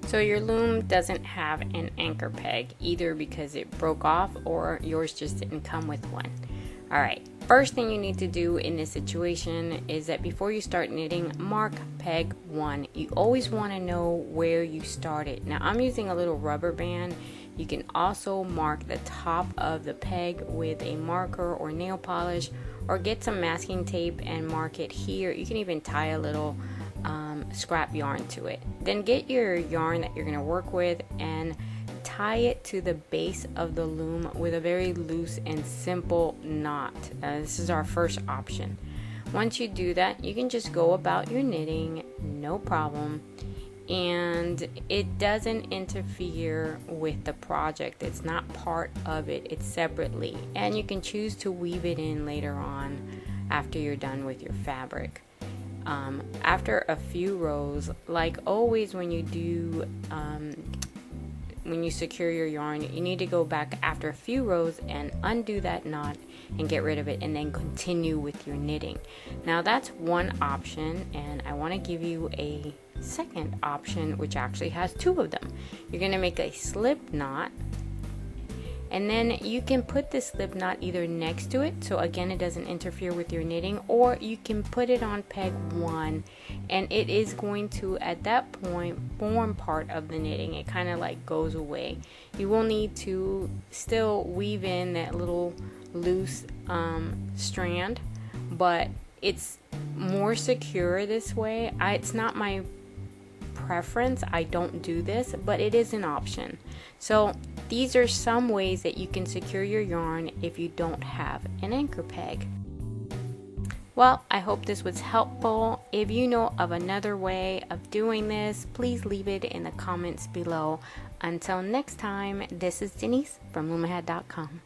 So your loom doesn't have an anchor peg, either because it broke off or yours just didn't come with one. Alright, first thing you need to do in this situation is that before you start knitting, mark peg 1. You always want to know where you started. Now I'm using a little rubber band. You can also mark the top of the peg with a marker or nail polish, or get some masking tape and mark it here. You can even tie a little scrap yarn to it. Then get your yarn that you're going to work with and tie it to the base of the loom with a very loose and simple knot. This is our first option. Once you do that, you can just go about your knitting, no problem, and it doesn't interfere with the project. It's not part of it, it's separately, and you can choose to weave it in later on after you're done with your fabric. After a few rows, like always when you do when you secure your yarn, you need to go back after a few rows and undo that knot and get rid of it, and then continue with your knitting. Now that's one option, and I want to give you a second option which actually has two of them. You're going to make a slip knot, and then you can put the slip knot either next to it, so again it doesn't interfere with your knitting, or you can put it on peg 1, and it is going to at that point form part of the knitting. It kind of like goes away. You will need to still weave in that little loose strand, but it's more secure this way. It's not my preference, I don't do this, but it is an option. So these are some ways that you can secure your yarn if you don't have an anchor peg. Well, I hope this was helpful. If you know of another way of doing this, please leave it in the comments below. Until next time, this is Denise from LoomaHat.com.